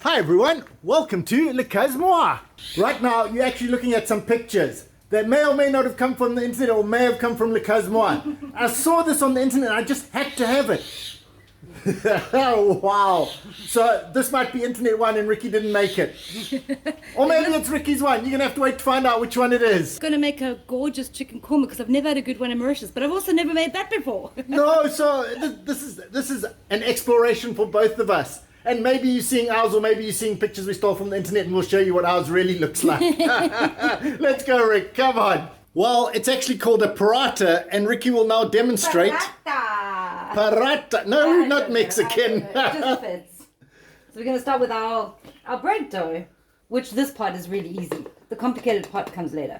Hi everyone, welcome to Le Moi. Right now you're actually looking at some pictures that may or may not have come from the internet or may have come from Le Moi. I saw this on the internet and I just had to have it. Oh wow, so this might be internet one and Ricky didn't make it. Or maybe it's Ricky's one. You're going to have to wait to find out which one it is. I'm going to make a gorgeous chicken korma because I've never had a good one in Mauritius, but I've also never made that before. No, so this is an exploration for both of us. And maybe you're seeing ours or maybe you're seeing pictures we stole from the internet and we'll show you what ours really looks like. Let's go, Rick. Come on. Well, it's actually called a paratha and Ricky will now demonstrate. Paratha. No, not Mexican. It just fits. So we're going to start with our bread dough, which this part is really easy. The complicated part comes later.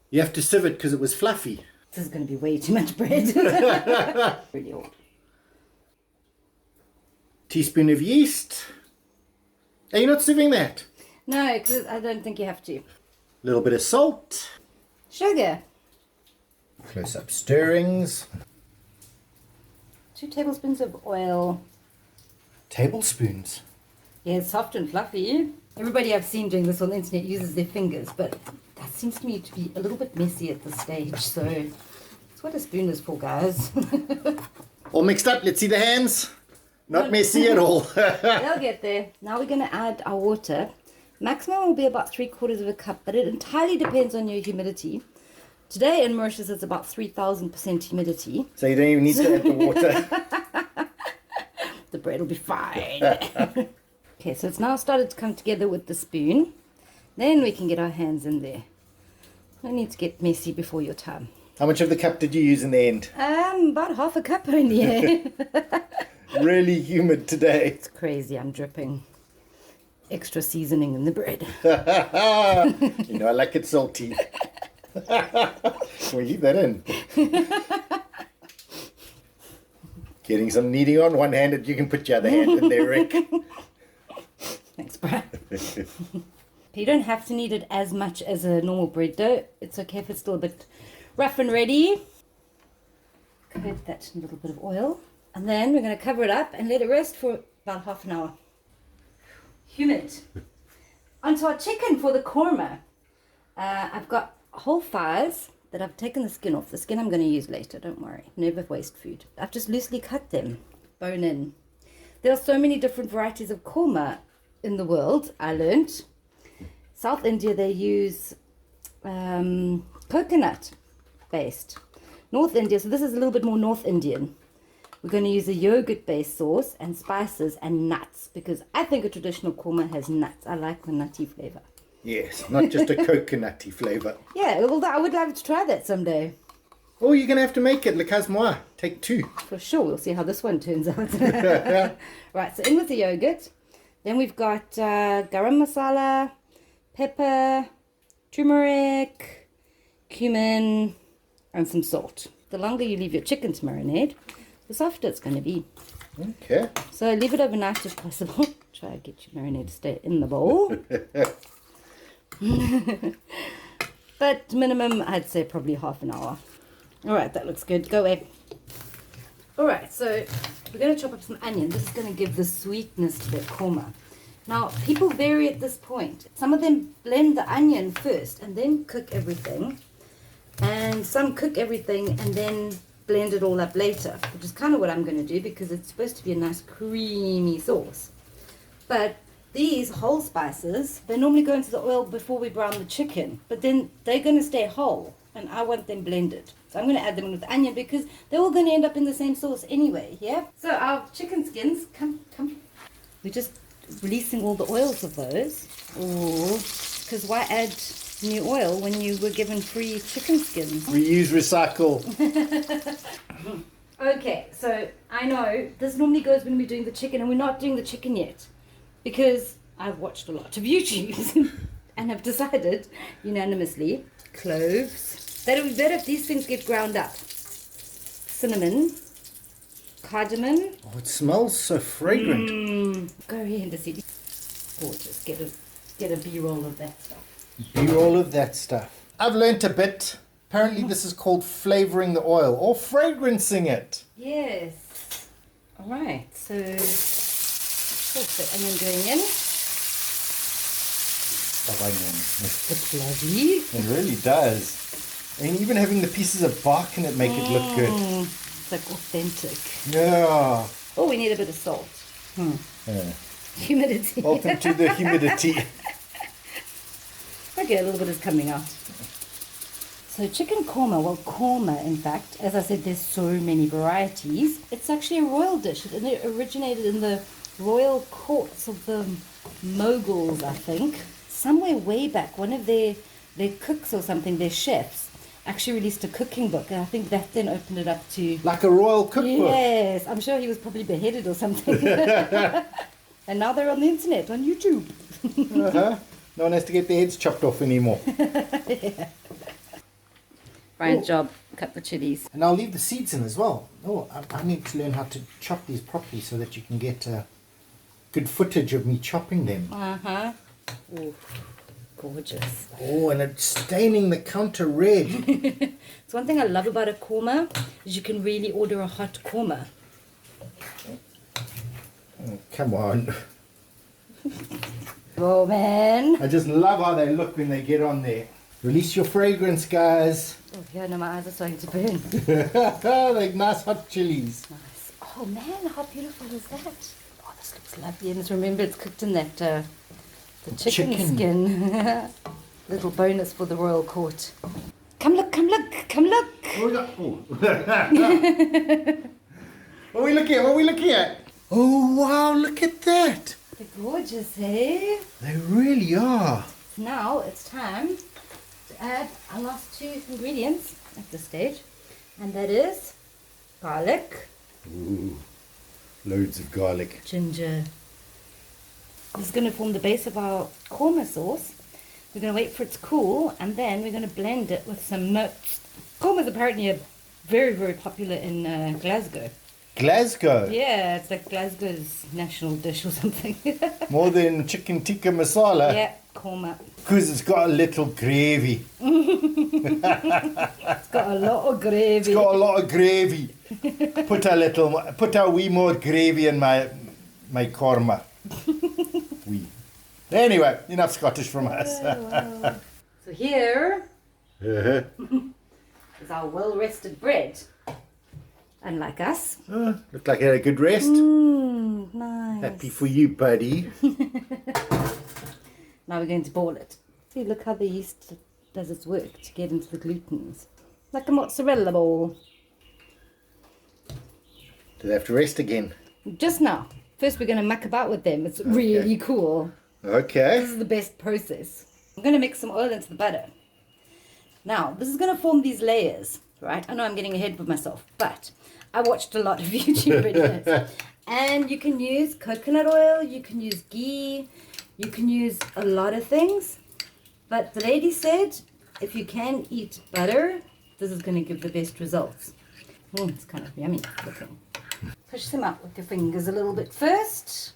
You have to sieve it because it was fluffy. This is going to be way too much bread. Really old. Teaspoon of yeast. Are you not sieving that? No, because I don't think you have to. A little bit of salt. Sugar. Close up stirrings. 2 tablespoons of oil. Tablespoons. Yeah, it's soft and fluffy. Everybody I've seen doing this on the internet uses their fingers, but that seems to me to be a little bit messy at this stage, so that's what a spoon is for, guys. All mixed up. Let's see the hands. Not messy at all. They'll get there. Now we're going to add our water. Maximum will be about 3/4 of a cup, but it entirely depends on your humidity. Today in Mauritius it's about 3,000% humidity. So you don't even need to add the water. The bread will be fine. Okay, so it's now started to come together with the spoon. Then we can get our hands in there. No need to get messy before your time. How much of the cup did you use in the end? About half a cup only. Yeah. Really humid today. It's crazy, I'm dripping. Extra seasoning in the bread. You know, I like it salty. We'll keep that in. Getting some kneading on one-handed. You can put your other hand in there, Rick. Thanks, Brad. You don't have to knead it as much as a normal bread dough. It's okay if it's still a bit rough and ready. Coat that in a little bit of oil. And then we're going to cover it up and let it rest for about half an hour. Humid. Onto our chicken for the korma. I've got whole thighs that I've taken the skin off. The skin I'm going to use later, don't worry. Never waste food. I've just loosely cut them, bone in. There are so many different varieties of korma in the world, I learned. South India, they use coconut based. North India, so this is a little bit more North Indian. We're going to use a yogurt-based sauce and spices and nuts because I think a traditional korma has nuts. I like the nutty flavor. Yes, not just a coconutty flavor. Yeah, although I would love to try that someday. Oh, you're going to have to make it. Le Moi. Take 2. For sure. We'll see how this one turns out. Right, so in with the yogurt. Then we've got garam masala, pepper, turmeric, cumin, and some salt. The longer you leave your chicken to marinate, the softer it's going to be. Okay. So leave it overnight if possible. Try to get your marinade to stay in the bowl. But minimum, I'd say probably half an hour. All right, that looks good. Go away. All right, so we're going to chop up some onion. This is going to give the sweetness to the korma. Now, people vary at this point. Some of them blend the onion first and then cook everything. And some cook everything and then blend it all up later, which is kind of what I'm going to do because it's supposed to be a nice creamy sauce. But these whole spices, they normally go into the oil before we brown the chicken, but then they're going to stay whole and I want them blended. So I'm going to add them in with the onion because they're all going to end up in the same sauce anyway, yeah? So our chicken skins, come. We're just releasing all the oils of those. Oh, because why add new oil when you were given free chicken skins? Reuse, recycle. Okay, so I know this normally goes when we're doing the chicken and we're not doing the chicken yet because I've watched a lot of YouTubes and have decided unanimously cloves. That it would be better if these things get ground up. Cinnamon, cardamom. Oh, it smells so fragrant. Go ahead and see. Gorgeous. Get a B-roll of that stuff. B-roll of that stuff. I've learnt a bit. Apparently this is called flavoring the oil or fragrancing it. Yes. Alright, so what's the onion going in? Of onions. Looks lovely. It really does. And even having the pieces of bark in it make it look good. It's like authentic. Yeah. Oh, we need a bit of salt. Yeah. Humidity. Welcome to the humidity. Okay, a little bit is coming out. So chicken korma, well korma in fact, as I said, there's so many varieties. It's actually a royal dish. It originated in the royal courts of the Mughals, I think. Somewhere way back, one of their cooks or something, their chefs, actually released a cooking book, and I think that then opened it up to... Like a royal cookbook. Yes, I'm sure he was probably beheaded or something. And now they're on the internet, on YouTube. No one has to get their heads chopped off anymore. Yeah. Brian's job, cut the chilies. And I'll leave the seeds in as well. Oh, I need to learn how to chop these properly so that you can get good footage of me chopping them. Uh-huh. Ooh, gorgeous. Oh, and it's staining the counter red. So one thing I love about a korma is you can really order a hot korma. Oh, come on. Oh man. I just love how they look when they get on there. Release your fragrance, guys. Oh yeah, no, my eyes are starting to burn. Like nice hot chilies. Nice. Oh man, how beautiful is that? Oh, this looks lovely. And remember, it's cooked in that the chicken skin. Little bonus for the royal court. Come look, come look, come look. What we got? Oh. What are we looking at? What are we looking at? Oh wow, look at that. They're gorgeous, hey? They really are. Now it's time to add our last two ingredients at this stage, and that is garlic. Ooh, loads of garlic. Ginger. This is going to form the base of our korma sauce. We're going to wait for it to cool, and then we're going to blend it with some nuts. Korma is apparently very, very popular in Glasgow. Glasgow? Yeah, it's like Glasgow's national dish or something. More than chicken tikka masala? Yeah, korma. Because it's got a little gravy. It's got a lot of gravy. It's got a lot of gravy. Put a wee more gravy in my korma. Wee. Anyway, enough Scottish from us. Wow. So here is our well-rested bread. Unlike us. Looked like I had a good rest. Nice. Happy for you, buddy. Now we're going to ball it. See, look how the yeast does its work to get into the glutens. Like a mozzarella ball. Do they have to rest again? Just now. First we're going to muck about with them. It's really cool. Okay. This is the best process. I'm going to mix some oil into the butter. Now, this is going to form these layers, right? I know I'm getting ahead of myself, but I watched a lot of YouTube videos. And you can use coconut oil, you can use ghee, you can use a lot of things. But the lady said, if you can eat butter, this is going to give the best results. It's kind of yummy looking. Push them up with your fingers a little bit first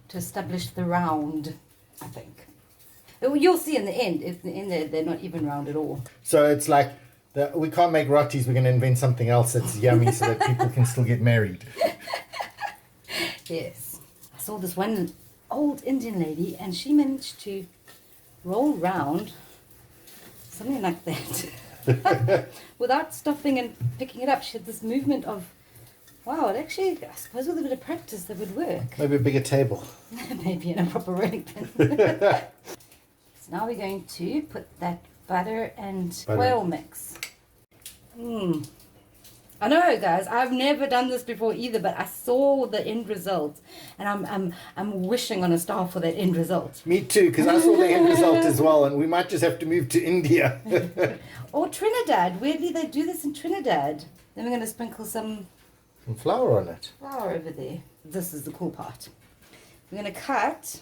to establish the round, I think. You'll see in the end, if in there they're not even round at all. So it's like, we can't make rotis, we're going to invent something else that's yummy so that people can still get married. Yes. I saw this one old Indian lady and she managed to roll round something like that without stopping and picking it up. She had this movement of, wow, it actually, I suppose with a bit of practice that would work. Maybe a bigger table. Maybe in a proper rolling pin. So now we're going to put that butter and oil mix. I know, guys, I've never done this before either, but I saw the end result, and I'm wishing on a star for that end result. Me too, because I saw the end result as well, and we might just have to move to India. Or Trinidad. Weirdly, they do this in Trinidad. Then we're going to sprinkle some flour on it. Flour over there. This is the cool part. We're going to cut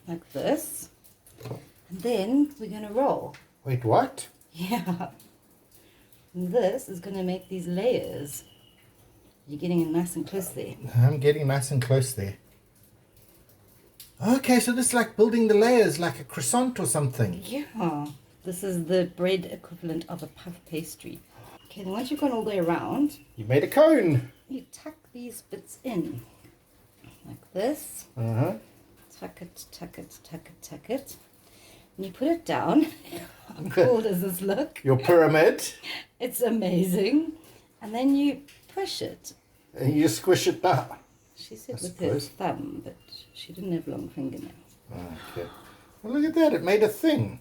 like this, and then we're going to roll. Wait, what? Yeah. And this is going to make these layers. You're getting it nice and close there. I'm getting nice and close there. Okay, so this is like building the layers like a croissant or something. Yeah. This is the bread equivalent of a puff pastry. Okay, then once you've gone all the way around... You made a cone. you tuck these bits in like this. Tuck it, tuck it, tuck it, tuck it. And you put it down. How cool does this look? Your pyramid. It's amazing. And then you push it. And you squish it down. She said with her thumb, but she didn't have long fingernails. Okay. Well, look at that. It made a thing.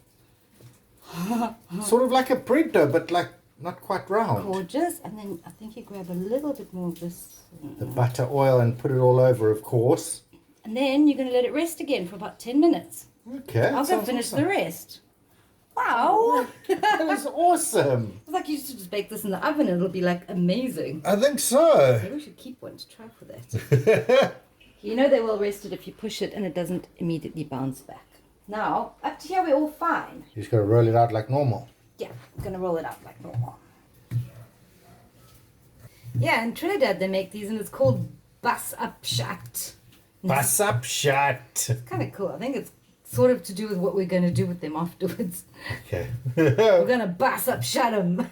Sort of like a bread dough, but like not quite round. Gorgeous. And then I think you grab a little bit more of this. The butter oil and put it all over, of course. And then you're going to let it rest again for about 10 minutes. Okay. I'll go finish the rest. Wow. That was awesome. It's like you used to just bake this in the oven and it'll be like amazing. I think so. Maybe we should keep one to try for that. You know they're well rested if you push it and it doesn't immediately bounce back. Now, up to here we're all fine. You just got to roll it out like normal. Yeah, I'm going to roll it out like normal. Yeah, in Trinidad they make these and it's called bus up shut. Bus up shut. It's kind of cool. I think it's sort of to do with what we're going to do with them afterwards. Okay. We're going to bus up shut them.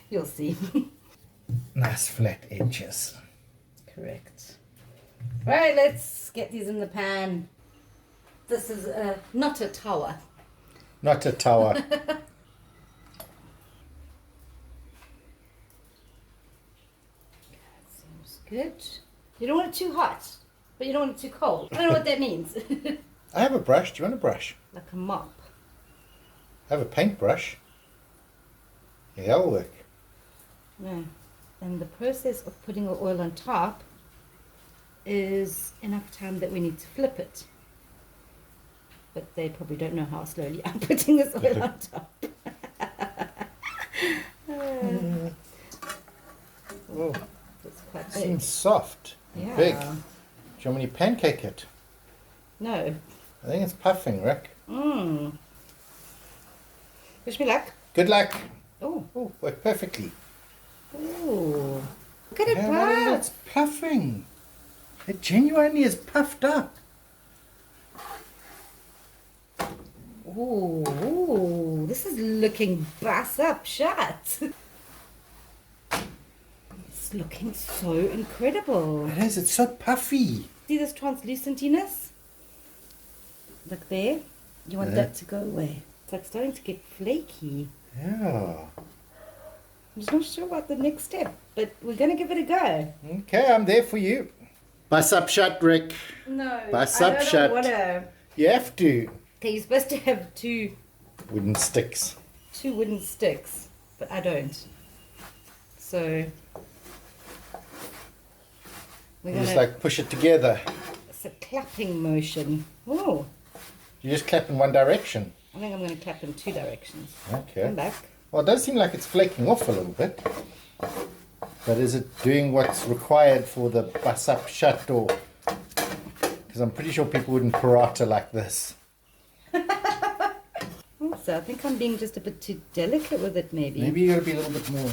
You'll see. Nice flat edges. Correct. Right, let's get these in the pan. This is not a tower. Not a tower. Seems good. You don't want it too hot, but you don't want it too cold. I don't know what that means. I have a brush. Do you want a brush? Like a mop. I have a paintbrush. Yeah, that'll work. No. And the process of putting the oil on top is enough time that we need to flip it. But they probably don't know how slowly I'm putting this oil on top. Oh, It's quite it big. seems soft. Yeah. Big. Do you want me to pancake it? No. I think it's puffing, Rick. Wish me luck. Good luck. Oh. Oh, worked perfectly. Oh. Look at it Yeah, puff. it's puffing. It genuinely is puffed up. Oh, this is looking bus up shut. It's looking so incredible. It is. It's so puffy. See this translucentiness? Look there. You want that to go away. It's like starting to get flaky. Yeah. I'm just not sure about the next step, but we're going to give it a go. Okay, I'm there for you. Bus up shut, Rick. No, Bus I up don't shut. want to. You have to. Okay, you're supposed to have two Wooden sticks. wooden sticks, but I don't. So we're You going just to... like push it together. It's a clapping motion. Oh, You just clap in one direction. I think I'm going to clap in two directions. Okay. Come back. Well, it does seem like it's flaking off a little bit. But is it doing what's required for the bus up shut or... Because I'm pretty sure people wouldn't paratha like this. Also, I think I'm being just a bit too delicate with it, maybe. Maybe you got to be a little bit more...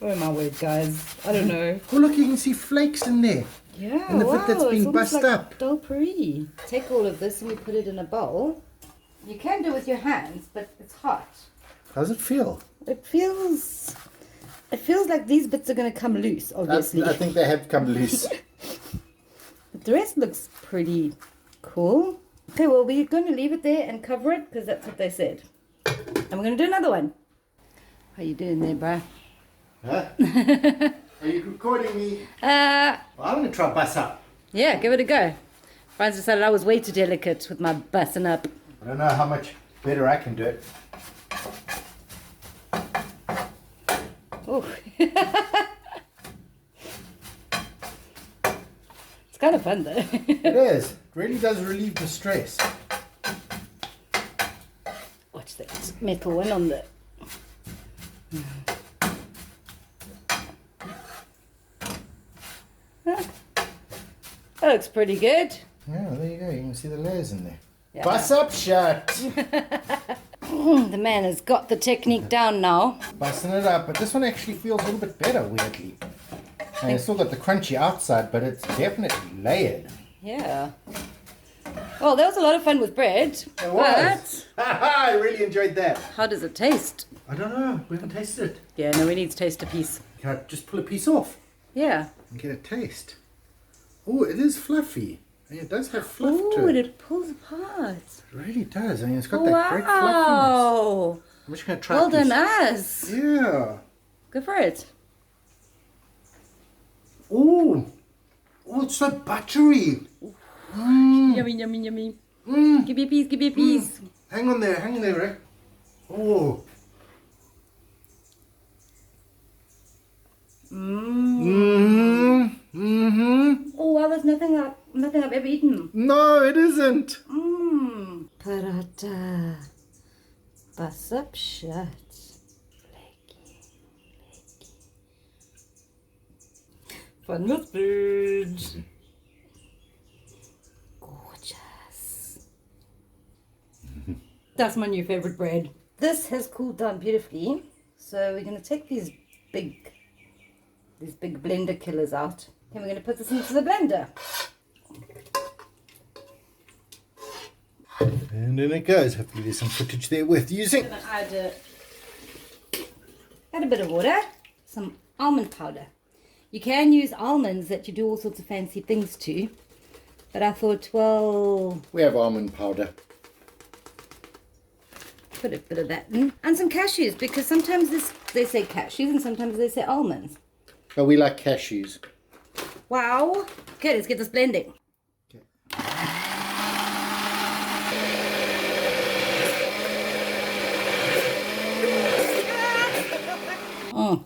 Oh my word, guys. I don't know. Oh, look, you can see flakes in there. Yeah, And the bit that's it's been almost bust like up. Dolpari. Take all of this and we put it in a bowl. You can do it with your hands, but it's hot. How does it feel? It feels like these bits are going to come loose, obviously. I think they have come loose. But the rest looks pretty cool. Okay, well, we're going to leave it there and cover it because that's what they said. And we're going to do another one. How you doing there, bruh? Huh? Are you recording me? Uh, Well, I'm going to try bus up. yeah, give it a go. Franz decided I was way too delicate with my busting up. I don't know how much better I can do it. Oh. It's kind of fun though. It is. It really does relieve the stress. Watch that metal one on the... That looks pretty good. Yeah, there you go. You can see the layers in there. Yeah. Bus up shut. The man has got the technique down now. Busting it up. But this one actually feels a little bit better, weirdly. And it's still got the crunchy outside, but it's definitely layered. Yeah. Well, that was a lot of fun with bread. It was. I really enjoyed that. How does it taste? I don't know. We haven't tasted it. Yeah, no, we need to taste a piece. Can I just pull a piece off Yeah. and get a taste? Oh, it is fluffy. And it does have fluff to Oh, it. it pulls apart. It really does. I mean, it's got that great fluffiness. Wow. I'm just going to try Well a piece. done, us. Yeah. Go for it. Oh. Oh, it's so buttery. Yummy, yummy, yummy. Give me a piece, give me a piece. Hang on there, Rick. Oh. Oh, wow, there's nothing I've ever eaten. No, it isn't. Paratha. Bus up shut. Flaky. Fun with food. Gorgeous. That's my new favorite bread. This has cooled down beautifully. So we're going to take these big blender killers out. And we're going to put this into the blender. And in it goes. Hopefully there's some footage there worth using. I'm going to add a bit of water, some almond powder. You can use almonds that you do all sorts of fancy things to. But I thought, well, We have almond powder. put a bit of that in. And some cashews, because sometimes they say cashews and sometimes they say almonds. But we like cashews. Wow. Okay, let's get this blending. Oh,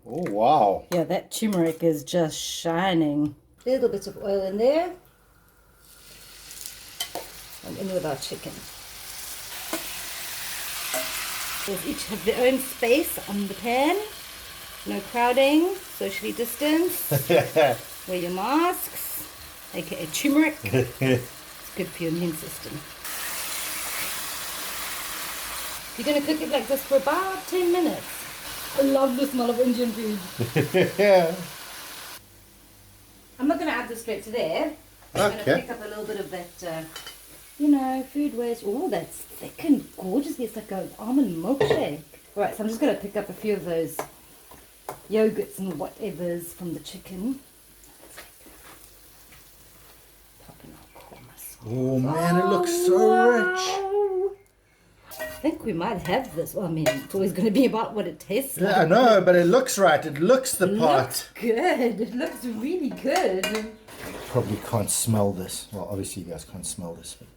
wow. Yeah, that turmeric is just shining. A little bit of oil in there. And in with our chicken. Let's each have their own space on the pan. No crowding, socially distanced. Wear your masks, aka turmeric. It's good for your immune system. You're going to cook it like this for about 10 minutes. I love the smell of Indian food. Yeah. I'm not going to add this straight to there. I'm going to pick up a little bit of that, food waste. Oh, that's thick and gorgeous. It's like an almond milkshake. Right, so I'm just going to pick up a few of those yogurts and whatevers from the chicken. Popping our korma sauce. Oh man, it looks so rich. Wow. I think we might have this. Well, I mean, it's always going to be about what it tastes like. Yeah, I know, but it looks right. It looks the It part. looks good. It looks really good. Probably can't smell this. Well, obviously you guys can't smell this. But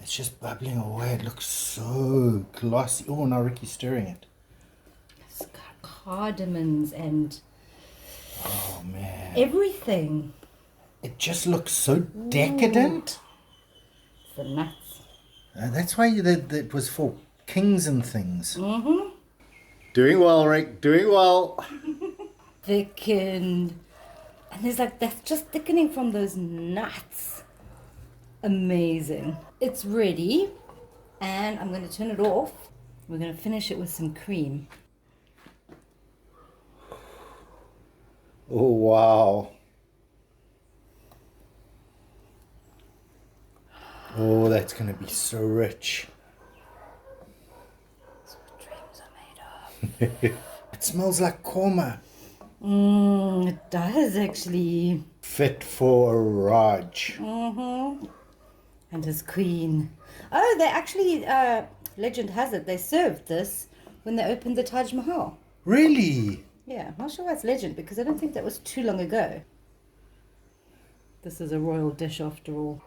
it's just bubbling away. It looks so glossy. Oh, now Ricky's stirring it. It's got cardamoms and Oh man. everything. It just looks so decadent. It's the nuts. That's why it was for kings and things. Doing well, Rick. Doing well. Thickened. And there's like, that's just thickening from those nuts. Amazing. It's ready. And I'm going to turn it off. We're going to finish it with some cream. Oh wow. Oh, that's going to be so rich. That's what dreams are made of. It smells like korma. It does actually. Fit for a Raj. And his queen. Oh, they actually, legend has it, they served this when they opened the Taj Mahal. Really? Yeah, I'm not sure why it's legend because I don't think that was too long ago. This is a royal dish after all.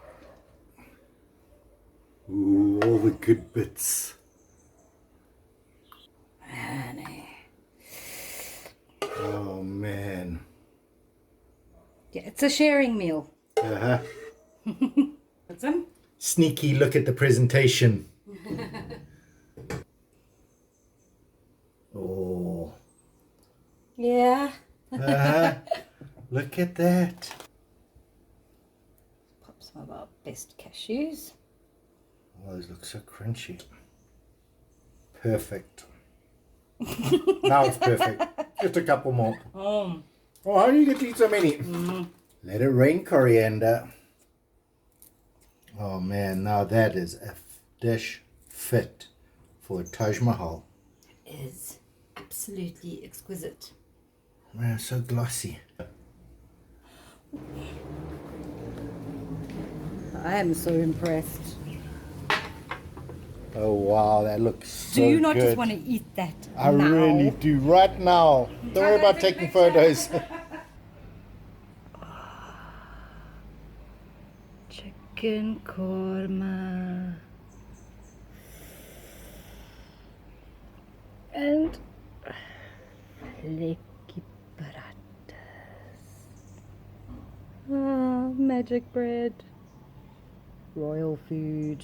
Ooh, all the good bits. Honey. Oh man. Yeah, it's a sharing meal. Uh-huh. What's some? Sneaky look at the presentation. Oh. Yeah. Look at that. Pop some of our best cashews. Oh, those look so crunchy. Perfect. Now it's perfect. Just a couple more. Oh, how do you get to eat so many? Let it rain, coriander. Oh man, now that is a dish fit for a Taj Mahal. It is absolutely exquisite. Man, so glossy. I am so impressed. Oh wow, that looks so Do you not good. just want to eat that I now? really do, right now. Don't worry about taking photos. Chicken korma. And flaky parathas. Ah, magic bread. Royal food.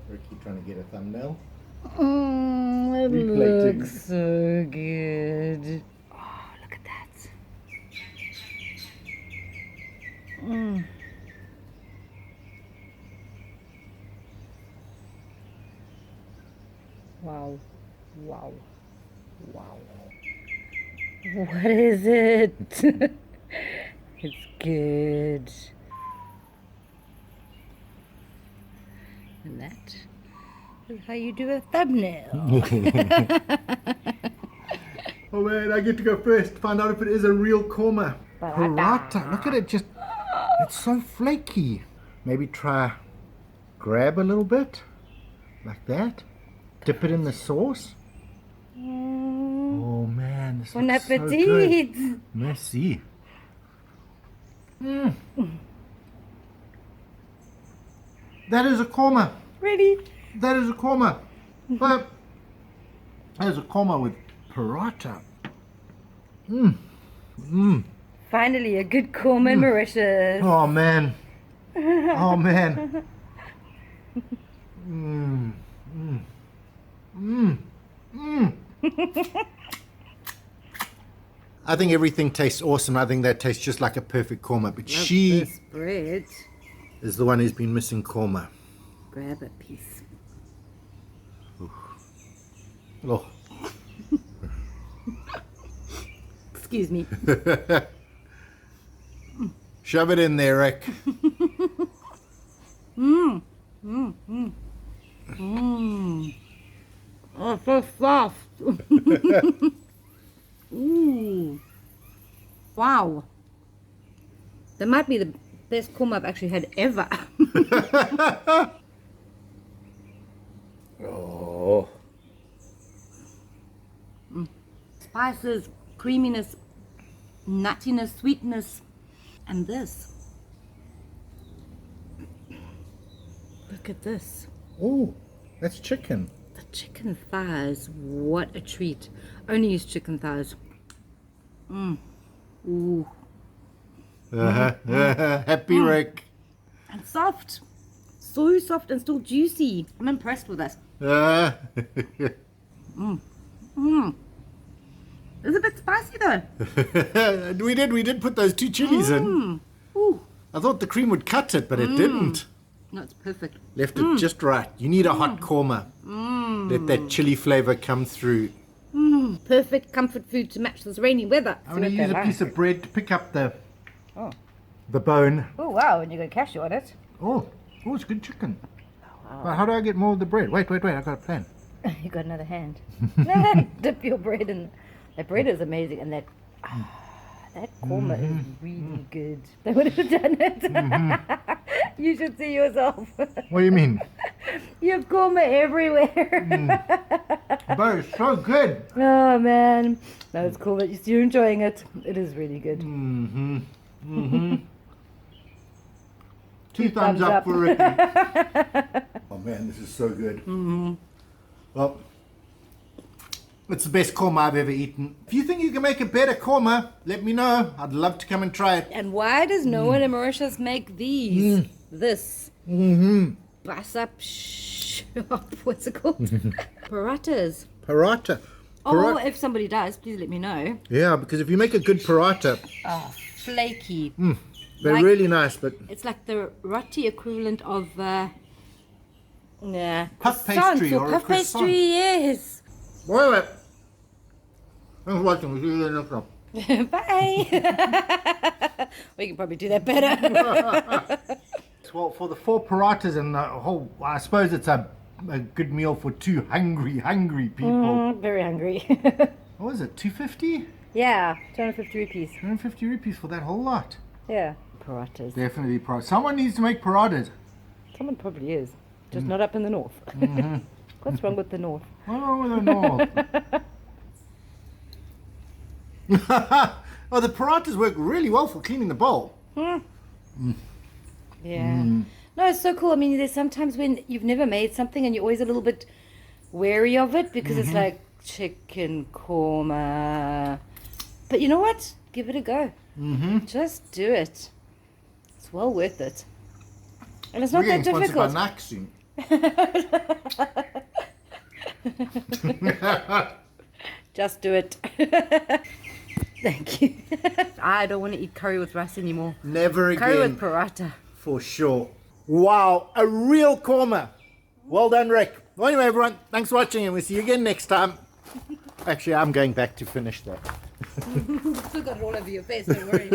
Ricky trying to get a thumbnail. It Replating. looks so good. Oh, look at that. Wow. Wow. Wow. What is it? It's good. And that is how you do a thumbnail. Oh man, I get to go first. Find out if it is a real korma. Paratha. Look at it, just, it's so flaky. Maybe try grab a little bit, like that. Dip it in the sauce. Oh man, this Bon looks so good. appetit! Merci. That is a korma. Ready? That is a korma. But that is a korma with paratha. Finally, a good korma in Mauritius. Oh man. Oh man. I think everything tastes awesome. I think that tastes just like a perfect korma. But she This bread. is the one who's been missing korma. Grab a piece. Oh. Excuse me. Shove it in there, Rick. Oh, so soft. Ooh. Wow. That might be the best korma I've actually had ever. Oh. Spices, creaminess, nuttiness, sweetness, and this. Look at this. Oh, that's chicken. The chicken thighs. What a treat. Only use chicken thighs. Ooh. Happy Rick. And soft. So soft and still juicy. I'm impressed with that. It's a bit spicy though. we did put those 2 chilies in. Ooh. I thought the cream would cut it, but it didn't. No, it's perfect. Left it just right. You need a hot korma. Let that chili flavor come through. Perfect comfort food to match this rainy weather. I'm going to use a piece of bread to pick up the Oh. the bone. Oh wow, and you got cashew on it. Oh, it's good chicken. But how do I get more of the bread? Wait, I got a plan. You got another hand. Dip your bread in. That bread is amazing, and that korma is really good. They would have done it. You should see yourself. What do you mean? You have korma everywhere. But it's so good. Oh man, no, it's cool that you're enjoying it. It is really good. 2 thumbs up for Ricky. Oh man, this is so good. Well, it's the best korma I've ever eaten. If you think you can make a better korma, let me know. I'd love to come and try it. And why does no one in Mauritius make these? This. Bus up shop. What's it called? Parathas. Paratha. Oh, if somebody does, please let me know. Yeah, because if you make a good paratha, Oh, flaky. they're Like- really nice, but It's like the roti equivalent of puff croissant pastry or a puff croissant. pastry, yes. Boil it. Thanks for watching. We'll see you next time. Bye. We can probably do that better. Well, for the 4 parathas and the whole, I suppose it's a good meal for 2 hungry people. Very hungry. What was it, 250? Yeah, 250 rupees. 250 rupees for that whole lot. Yeah. Parathas. Definitely parathas. Someone needs to make parathas. Someone probably is. Just not up in the north. What's wrong with the north? What's wrong with the north? Oh, the parathas work really well for cleaning the bowl. Yeah. No, it's so cool. I mean, there's sometimes when you've never made something and you're always a little bit wary of it because it's like chicken korma. But you know what? Give it a go. Just do it. It's well worth it. And it's not We're that getting difficult. sponsored by Naxing. Just do it. Thank you. I don't want to eat curry with rice anymore. Never again. Curry with paratha. For sure. Wow, a real korma. Well done, Rick. Well, anyway, everyone, thanks for watching and we'll see you again next time. Actually, I'm going back to finish that. Still got it all over your face, don't worry.